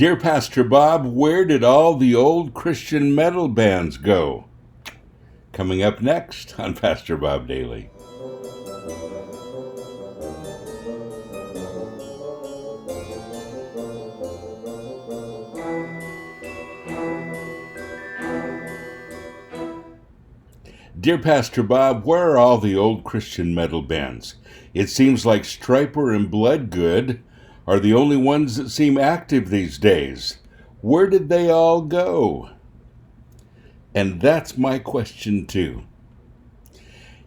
Dear Pastor Bob, where did all the old Christian metal bands go? Coming up next on Pastor Bob Daily. Dear Pastor Bob, where are all the old Christian metal bands? It seems like Stryper and Bloodgood are the only ones that seem active these days. Where did they all go? And that's my question too.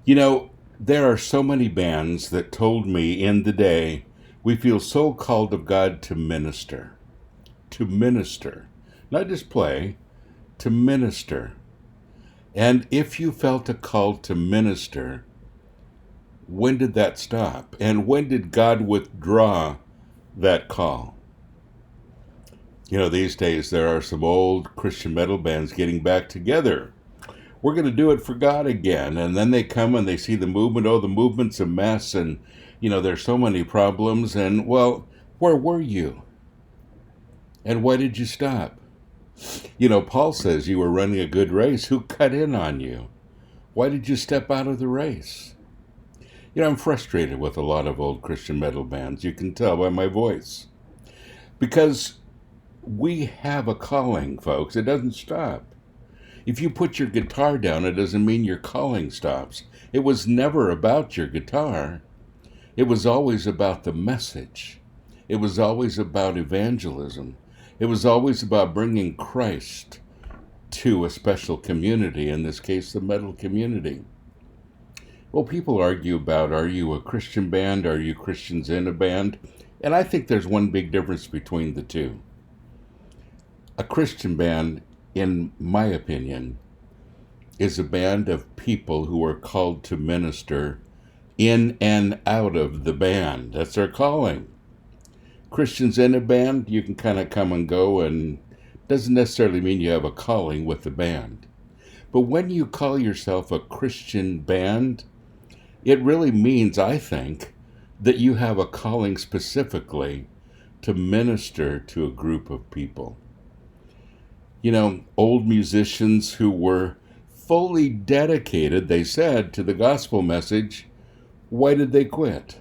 You know, there are so many bands that told me in the day, we feel so called of God to minister. To minister. Not just play, to minister. And if you felt a call to minister, when did that stop? And when did God withdraw that call? You know, these days there are some old Christian metal bands getting back together. We're going to do it for God again. And then they come and they see the movement. Oh, the movement's a mess. And, you know, there's so many problems. And, well, where were you? And why did you stop? You know, Paul says you were running a good race. Who cut in on you? Why did you step out of the race? You know, I'm frustrated with a lot of old Christian metal bands. You can tell by my voice. Because we have a calling, folks. It doesn't stop. If you put your guitar down, it doesn't mean your calling stops. It was never about your guitar. It was always about the message. It was always about evangelism. It was always about bringing Christ to a special community, in this case, the metal community. Well, people argue about, are you a Christian band? Are you Christians in a band? And I think there's one big difference between the two. A Christian band, in my opinion, is a band of people who are called to minister in and out of the band. That's their calling. Christians in a band, you can kind of come and go, and doesn't necessarily mean you have a calling with the band. But when you call yourself a Christian band, it really means, I think, that you have a calling specifically to minister to a group of people. You know, old musicians who were fully dedicated, they said, to the gospel message, why did they quit?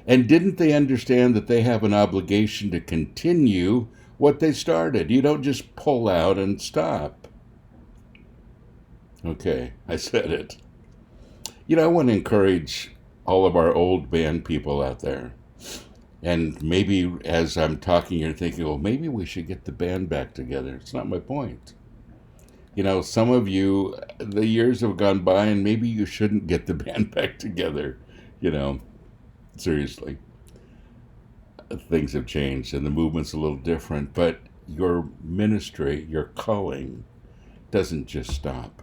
And didn't they understand that they have an obligation to continue what they started? You don't just pull out and stop. Okay, I said it. You know, I want to encourage all of our old band people out there. And maybe as I'm talking, you're thinking, well, maybe we should get the band back together. It's not my point. You know, some of you, the years have gone by, and maybe you shouldn't get the band back together, you know. Seriously, things have changed and the movement's a little different, but your ministry, your calling, doesn't just stop.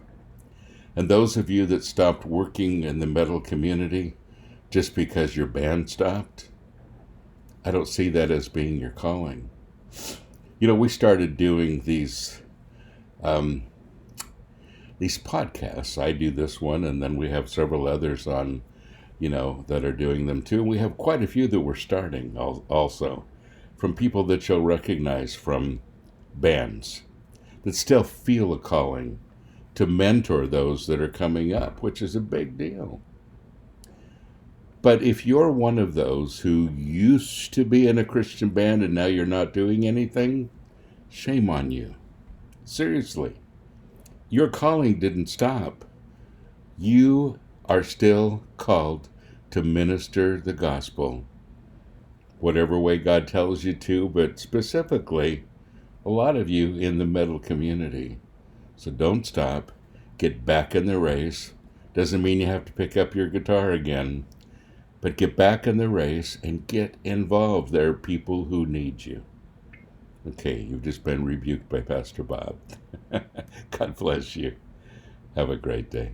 And those of you that stopped working in the metal community just because your band stopped, I don't see that as being your calling. You know, we started doing these podcasts. I do this one, and then we have several others on, you know, that are doing them too. We have quite a few that we're starting also, from people that you'll recognize from bands that still feel a calling to mentor those that are coming up, which is a big deal. But if you're one of those who used to be in a Christian band and now you're not doing anything, shame on you. Seriously. Your calling didn't stop. You are still called to minister the gospel, whatever way God tells you to, but specifically, a lot of you in the metal community. So don't stop. Get back in the race. Doesn't mean you have to pick up your guitar again, but get back in the race and get involved. There are people who need you. Okay, you've just been rebuked by Pastor Bob. God bless you. Have a great day.